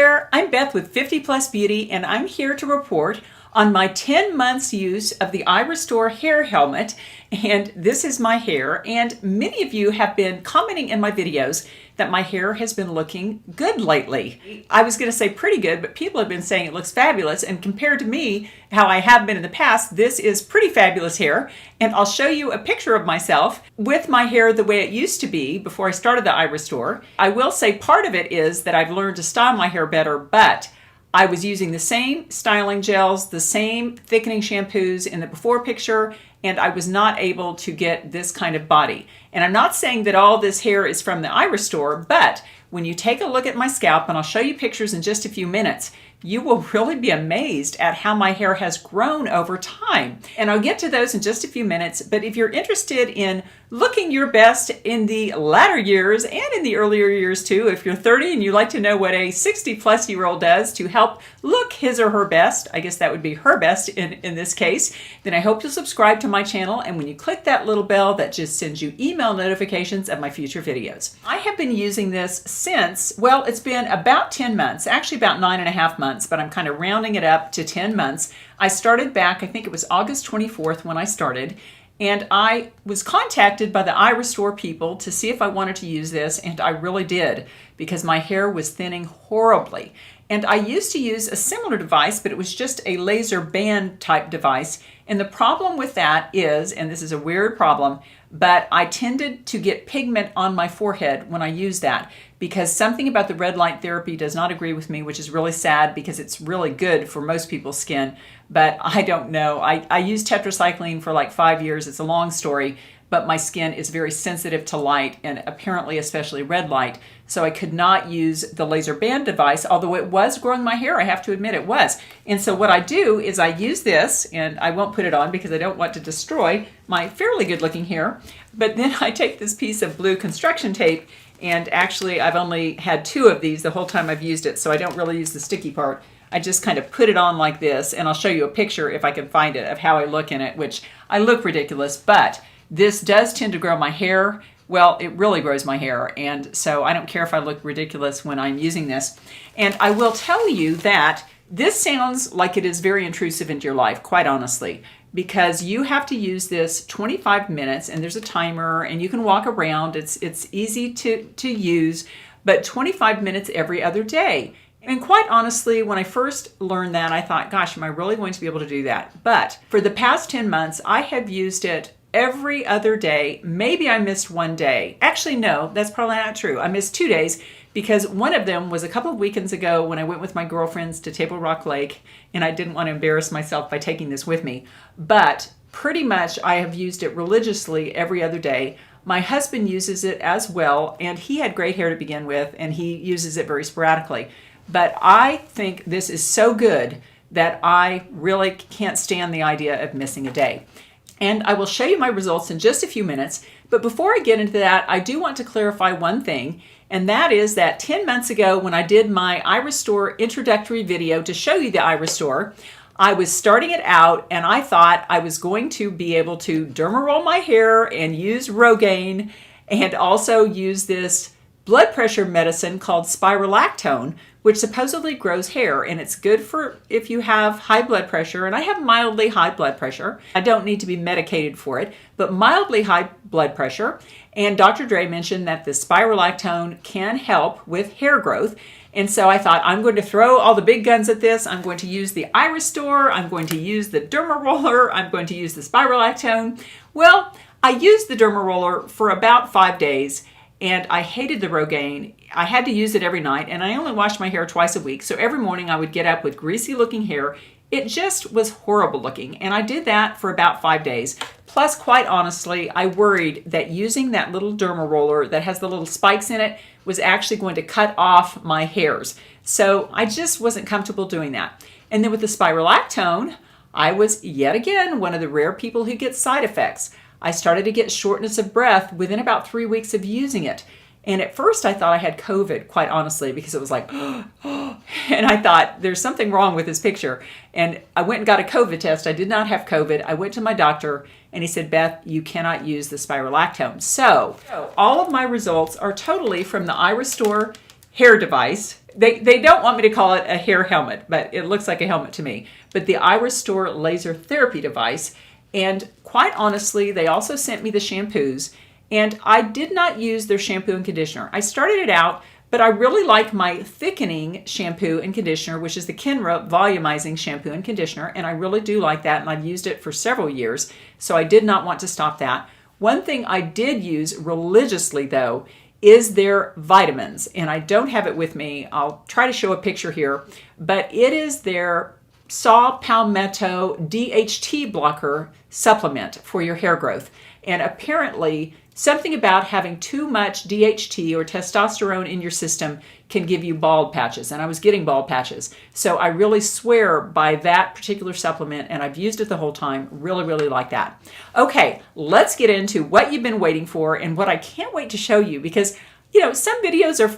there, I'm Beth with 50 Plus Beauty, and I'm here to report on my 10 months use of the iRestore hair helmet. And this is my hair, and many of you have been commenting in my videos that my hair has been looking good lately. I was going to say pretty good, but people have been saying it looks fabulous, and compared to me, how I have been in the past, this is pretty fabulous hair. And I'll show you a picture of myself with my hair the way it used to be before I started the iRestore. I will say part of it is that I've learned to style my hair better, but I was using the same styling gels, the same thickening shampoos in the before picture, and I was not able to get this kind of body. And I'm not saying that all this hair is from the iRestore, but when you take a look at my scalp, and I'll show you pictures in just a few minutes, you will really be amazed at how my hair has grown over time. And I'll get to those in just a few minutes, but if you're interested in looking your best in the latter years and in the earlier years too, if you're 30 and you like to know what a 60-plus-year-old does to help look his or her best, I guess that would be her best in this case, then I hope you'll subscribe to my channel, and when you click that little bell, that just sends you email notifications of my future videos. I have been using this since, well, it's been about 10 months, actually about 9.5 months, but I'm kind of rounding it up to 10 months. I started back, I think it was August 24th when I started, and I was contacted by the iRestore people to see if I wanted to use this, and I really did, because my hair was thinning horribly. And I used to use a similar device, but it was just a laser band type device. And the problem with that is, and this is a weird problem, but I tended to get pigment on my forehead when I used that, because something about the red light therapy does not agree with me, which is really sad because it's really good for most people's skin. But I don't know. I used tetracycline for like 5 years. It's a long story, but my skin is very sensitive to light, and apparently especially red light. So I could not use the laser band device, although it was growing my hair. I have to admit it was. And so what I do is I use this, and I won't put it on because I don't want to destroy my fairly good looking hair. But then I take this piece of blue construction tape, and actually I've only had 2 of these the whole time I've used it, so I don't really use the sticky part. I just kind of put it on like this, and I'll show you a picture if I can find it of how I look in it, which I look ridiculous, but this does tend to grow my hair. Well, it really grows my hair, and so I don't care if I look ridiculous when I'm using this. And I will tell you that this sounds like it is very intrusive into your life, quite honestly, because you have to use this 25 minutes, and there's a timer, and you can walk around. It's easy to use, but 25 minutes every other day. And quite honestly, when I first learned that, I thought, gosh, am I really going to be able to do that? But for the past 10 months, I have used it every other day. Maybe I missed 1 day. Actually, no, that's probably not true. I missed 2 days because one of them was a couple of weekends ago when I went with my girlfriends to Table Rock Lake, and I didn't want to embarrass myself by taking this with me. But pretty much I have used it religiously every other day. My husband uses it as well, and he had gray hair to begin with, and he uses it very sporadically. But I think this is so good that I really can't stand the idea of missing a day. And I will show you my results in just a few minutes. But before I get into that, I do want to clarify one thing, and that is that 10 months ago when I did my iRestore introductory video to show you the iRestore, I was starting it out and I thought I was going to be able to derma roll my hair and use Rogaine and also use this blood pressure medicine called spirolactone, which supposedly grows hair, and it's good for if you have high blood pressure, and I have mildly high blood pressure. I don't need to be medicated for it, but mildly high blood pressure. And Dr. Dre mentioned that the spirolactone can help with hair growth. And so I thought, I'm going to throw all the big guns at this. I'm going to use the iRestore. I'm going to use the derma roller. I'm going to use the spirolactone. Well, I used the derma roller for about 5 days, and I hated the Rogaine. I had to use it every night, and I only washed my hair twice a week. So every morning I would get up with greasy looking hair. It just was horrible looking. And I did that for about 5 days. Plus, quite honestly, I worried that using that little derma roller that has the little spikes in it was actually going to cut off my hairs. So I just wasn't comfortable doing that. And then with the spirolactone, I was yet again one of the rare people who gets side effects. I started to get shortness of breath within about 3 weeks of using it. And at first I thought I had COVID, quite honestly, because it was like, and I thought there's something wrong with this picture. And I went and got a COVID test. I did not have COVID. I went to my doctor and he said, Beth, you cannot use the spirolactone. So all of my results are totally from the iRestore hair device. They don't want me to call it a hair helmet, but it looks like a helmet to me. But the iRestore laser therapy device. And quite honestly, they also sent me the shampoos. And I did not use their shampoo and conditioner. I started it out, but I really like my thickening shampoo and conditioner, which is the Kenra volumizing shampoo and conditioner. And I really do like that. And I've used it for several years. So I did not want to stop that. One thing I did use religiously, though, is their vitamins. And I don't have it with me. I'll try to show a picture here. But it is their saw palmetto DHT blocker supplement for your hair growth. And apparently, something about having too much DHT or testosterone in your system can give you bald patches. And I was getting bald patches. So I really swear by that particular supplement, and I've used it the whole time. Really, really like that. Okay, let's get into what you've been waiting for and what I can't wait to show you, because some videos are,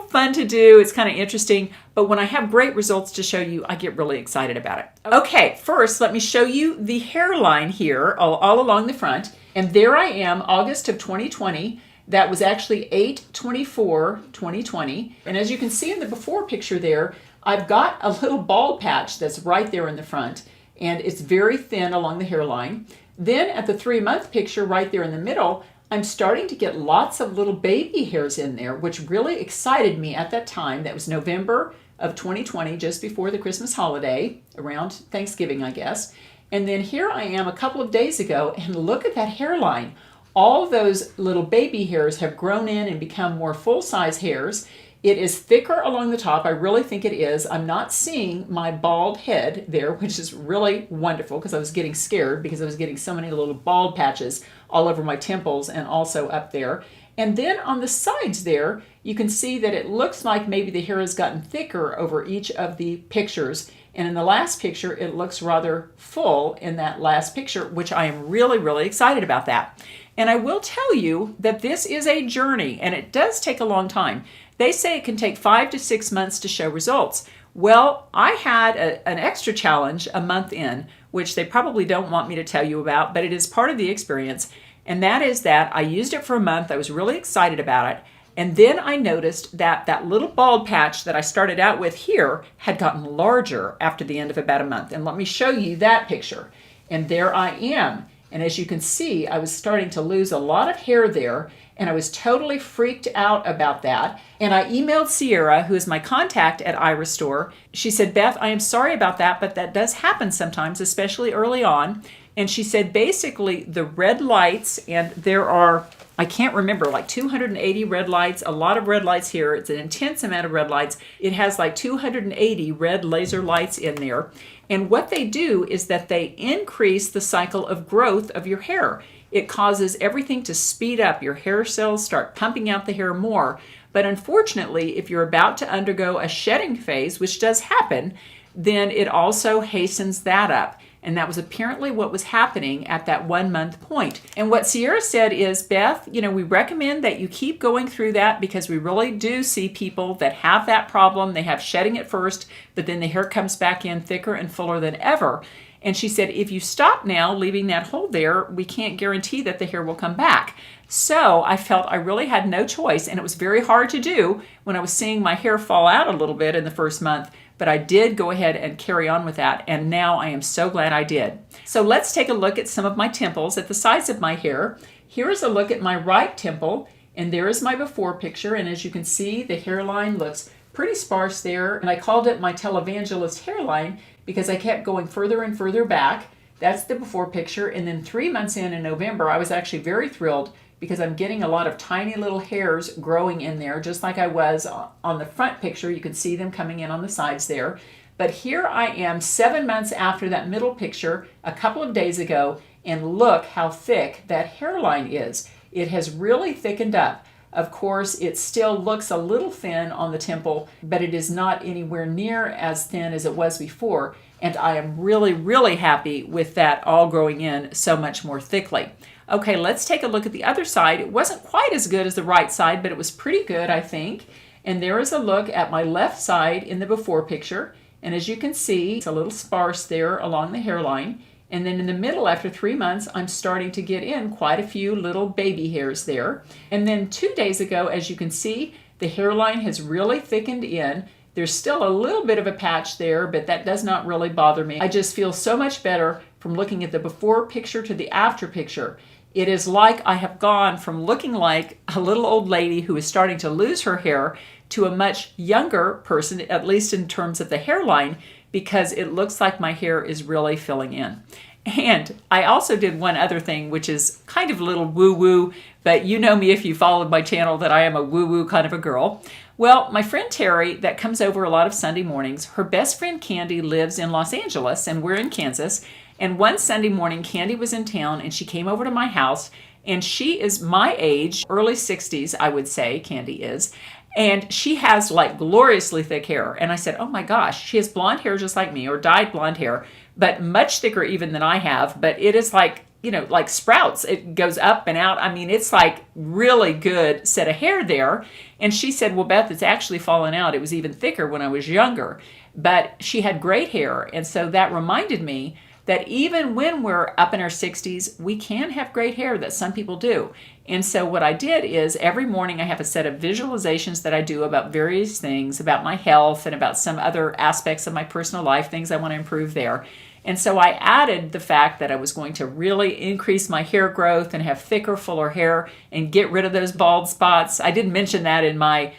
fun to do. It's kind of interesting. But when I have great results to show you, I get really excited about it. Okay, first, let me show you the hairline here all along the front. And there I am, August of 2020. That was actually 8/24/2020. And as you can see in the before picture there, I've got a little bald patch that's right there in the front. And it's very thin along the hairline. Then at the 3-month picture right there in the middle, I'm starting to get lots of little baby hairs in there, which really excited me at that time. That was November of 2020, just before the Christmas holiday, around Thanksgiving, I guess. And then here I am a couple of days ago, and look at that hairline. All those little baby hairs have grown in and become more full-size hairs. It is thicker along the top. I really think it is. I'm not seeing my bald head there, which is really wonderful, because I was getting scared because I was getting so many little bald patches all over my temples and also up there. And then on the sides there, you can see that it looks like maybe the hair has gotten thicker over each of the pictures. And in the last picture, it looks rather full in that last picture, which I am really, really excited about that. And I will tell you that this is a journey, and it does take a long time. They say it can take 5 to 6 months to show results. Well, I had an extra challenge a month in, which they probably don't want me to tell you about, but it is part of the experience. And that is that I used it for a month. I was really excited about it. And then I noticed that that little bald patch that I started out with here had gotten larger after the end of about a month. And let me show you that picture. And there I am. And as you can see, I was starting to lose a lot of hair there, and I was totally freaked out about that. And I emailed Sierra, who is my contact at iRestore. She said, Beth, I am sorry about that, but that does happen sometimes, especially early on. And she said, basically, the red lights, and there are, I can't remember, like 280 red lights, a lot of red lights here. It's an intense amount of red lights. It has like 280 red laser lights in there. And what they do is that they increase the cycle of growth of your hair. It causes everything to speed up. Your hair cells start pumping out the hair more. But unfortunately, if you're about to undergo a shedding phase, which does happen, then it also hastens that up. And that was apparently what was happening at that 1 month point. And what Sierra said is, Beth, we recommend that you keep going through that, because we really do see people that have that problem. They have shedding at first, but then the hair comes back in thicker and fuller than ever. And she said, if you stop now, leaving that hole there, we can't guarantee that the hair will come back. So I felt I really had no choice, and it was very hard to do when I was seeing my hair fall out a little bit in the first month. But I did go ahead and carry on with that, and now I am so glad I did. So let's take a look at some of my temples at the sides of my hair. Here is a look at my right temple, and there is my before picture. And as you can see, the hairline looks pretty sparse there. And I called it my televangelist hairline because I kept going further and further back. That's the before picture. And then 3 months in November, I was actually very thrilled because I'm getting a lot of tiny little hairs growing in there, just like I was on the front picture. You can see them coming in on the sides there. But here I am 7 months after that middle picture a couple of days ago, and look how thick that hairline is. It has really thickened up. Of course, it still looks a little thin on the temple, but it is not anywhere near as thin as it was before. And I am really, really happy with that all growing in so much more thickly. Okay, let's take a look at the other side. It wasn't quite as good as the right side, but it was pretty good, I think. And there is a look at my left side in the before picture. And as you can see, it's a little sparse there along the hairline. And then in the middle, after 3 months, I'm starting to get in quite a few little baby hairs there. And then 2 days ago, as you can see, the hairline has really thickened in. There's still a little bit of a patch there, but that does not really bother me. I just feel so much better from looking at the before picture to the after picture. It is like I have gone from looking like a little old lady who is starting to lose her hair to a much younger person, at least in terms of the hairline, because it looks like my hair is really filling in. And I also did one other thing, which is kind of a little woo-woo, but you know me if you followed my channel that I am a woo-woo kind of a girl. Well, my friend Terry, that comes over a lot of Sunday mornings, her best friend Candy lives in Los Angeles, and we're in Kansas. And one Sunday morning, Candy was in town, and she came over to my house, and she is my age, early 60s, I would say, Candy is. And she has like gloriously thick hair. And I said, oh my gosh, she has blonde hair just like me, or dyed blonde hair, but much thicker even than I have. But it is like, you know, like sprouts. It goes up and out. I mean, it's like really good set of hair there. And she said, well, Beth, it's actually fallen out. It was even thicker when I was younger. But she had great hair. And so that reminded me that even when we're up in our 60s, we can have great hair, that some people do. And so what I did is every morning I have a set of visualizations that I do about various things, about my health and about some other aspects of my personal life, things I want to improve there. And so I added the fact that I was going to really increase my hair growth and have thicker, fuller hair and get rid of those bald spots. I didn't mention that in my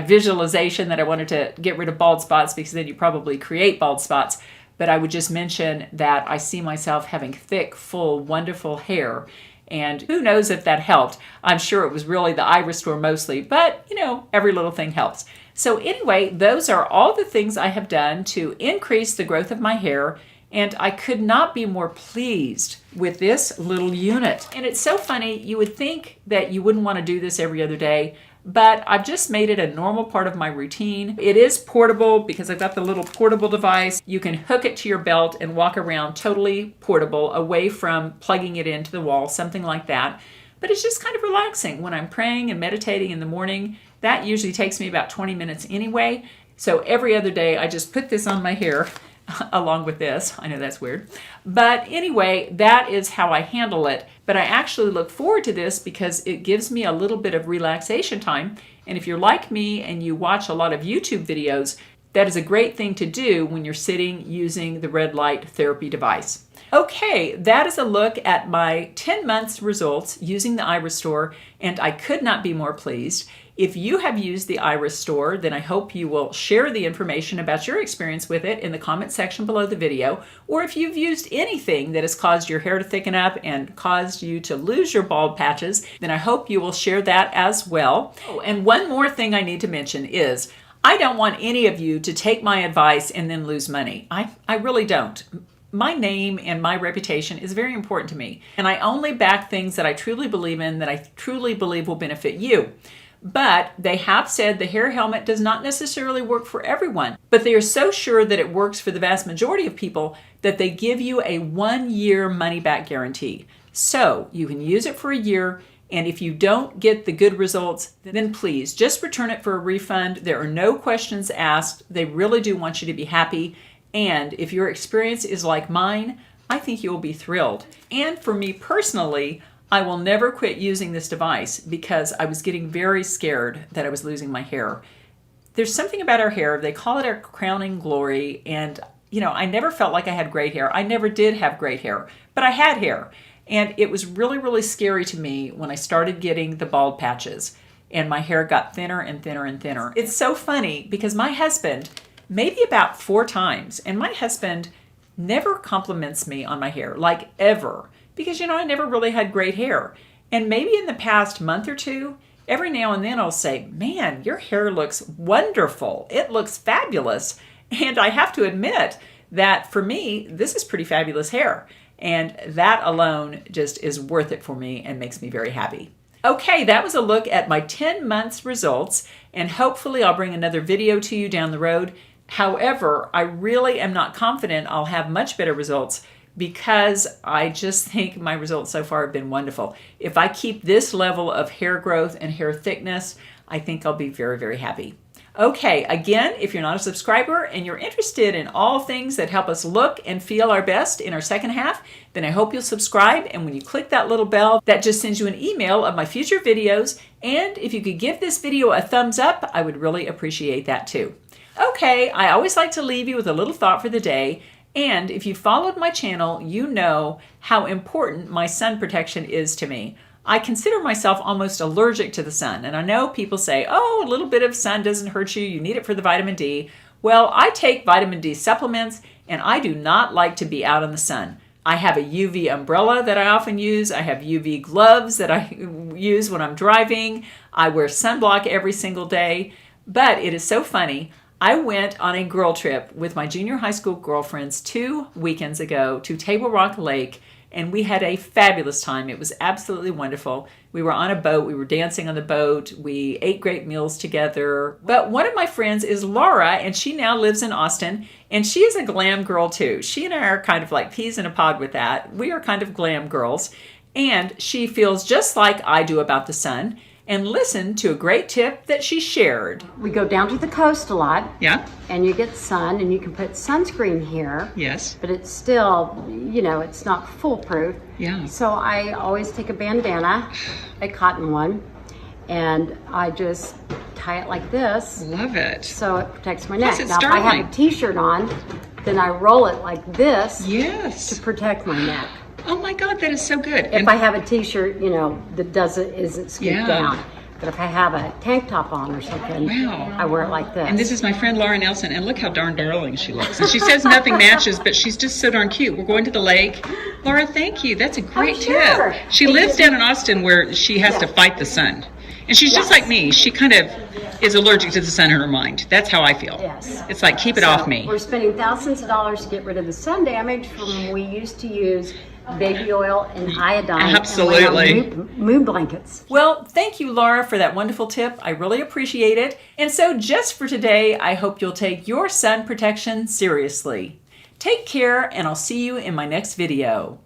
visualization that I wanted to get rid of bald spots, because then you probably create bald spots. But I would just mention that I see myself having thick, full, wonderful hair. And who knows if that helped. I'm sure it was really the iRestore mostly, but you know, every little thing helps. So anyway, those are all the things I have done to increase the growth of my hair. And I could not be more pleased with this little unit. And it's so funny, you would think that you wouldn't want to do this every other day, but I've just made it a normal part of my routine. It is portable because I've got the little portable device. You can hook it to your belt and walk around totally portable, away from plugging it into the wall, something like that. But it's just kind of relaxing when I'm praying and meditating in the morning. That usually takes me about 20 minutes anyway. So every other day I just put this on my hair along with this. I know that's weird. But anyway, that is how I handle it. But I actually look forward to this because it gives me a little bit of relaxation time. And if you're like me and you watch a lot of YouTube videos, that is a great thing to do when you're sitting using the red light therapy device. Okay, that is a look at my 10 months results using the iRestore, and I could not be more pleased. If you have used the iRestore, then I hope you will share the information about your experience with it in the comment section below the video. Or if you've used anything that has caused your hair to thicken up and caused you to lose your bald patches, then I hope you will share that as well. Oh, and one more thing I need to mention is I don't want any of you to take my advice and then lose money. I really don't. My name and my reputation is very important to me, and I only back things that I truly believe in, that I truly believe will benefit you. But they have said the hair helmet does not necessarily work for everyone, but they are so sure that it works for the vast majority of people that they give you a 1-year money-back guarantee. So you can use it for a year, and if you don't get the good results, then please just return it for a refund. There are no questions asked. They really do want you to be happy. And if your experience is like mine, I think you will be thrilled. And for me personally, I will never quit using this device because I was getting very scared that I was losing my hair. There's something about our hair, they call it our crowning glory, and you know, I never felt like I had great hair. I never did have great hair, but I had hair. And it was really, really scary to me when I started getting the bald patches and my hair got thinner and thinner and thinner. It's so funny because my husband, maybe about 4 times, and my husband never compliments me on my hair, like ever. Because, you know, I never really had great hair. And maybe in the past month or two, every now and then I'll say, man, your hair looks wonderful. It looks fabulous. And I have to admit that for me, this is pretty fabulous hair. And that alone just is worth it for me and makes me very happy. Okay, that was a look at my 10 months results. And hopefully I'll bring another video to you down the road. However, I really am not confident I'll have much better results because I just think my results so far have been wonderful. If I keep this level of hair growth and hair thickness, I think I'll be very, very happy. Okay, again, if you're not a subscriber and you're interested in all things that help us look and feel our best in our second half, then I hope you'll subscribe. And when you click that little bell, that just sends you an email of my future videos. And if you could give this video a thumbs up, I would really appreciate that too. Okay, I always like to leave you with a little thought for the day. And if you followed my channel, you know how important my sun protection is to me. I consider myself almost allergic to the sun. And I know people say, oh, a little bit of sun doesn't hurt you. You need it for the vitamin D. Well, I take vitamin D supplements and I do not like to be out in the sun. I have a UV umbrella that I often use. I have UV gloves that I use when I'm driving. I wear sunblock every single day. But it is so funny. I went on a girl trip with my junior high school girlfriends 2 weekends ago to Table Rock Lake, and we had a fabulous time. It was absolutely wonderful. We were on a boat. We were dancing on the boat. We ate great meals together. But one of my friends is Laura, and she now lives in Austin, and she is a glam girl too. She and I are kind of like peas in a pod with that. We are kind of glam girls, and she feels just like I do about the sun. And listen to a great tip that she shared. We go down to the coast a lot. Yeah. And you get sun, and you can put sunscreen here. Yes. But it's still, it's not foolproof. Yeah. So I always take a bandana, a cotton one, and I just tie it like this. Love it. So it protects my neck. Plus it's Now, if I have a t-shirt on, then I roll it like this. Yes. To protect my neck. Oh my God, that is so good. If I have a t-shirt, that isn't scooped down. But if I have a tank top on or something, I wear it like this. And this is my friend Laura Nelson, and look how darn darling she looks. And she says nothing matches, but she's just so darn cute. We're going to the lake. Laura, thank you. That's a great sure. tip. She lives down in Austin where she has to fight the sun. And she's just like me. She kind of is allergic to the sun in her mind. That's how I feel. Yes. It's like, keep it off me. We're spending thousands of dollars to get rid of the sun damage from when we used to use baby oil and iodine. Absolutely. And moon blankets. Well, thank you, Laura, for that wonderful tip. I really appreciate it. And so just for today, I hope you'll take your sun protection seriously. Take care, and I'll see you in my next video.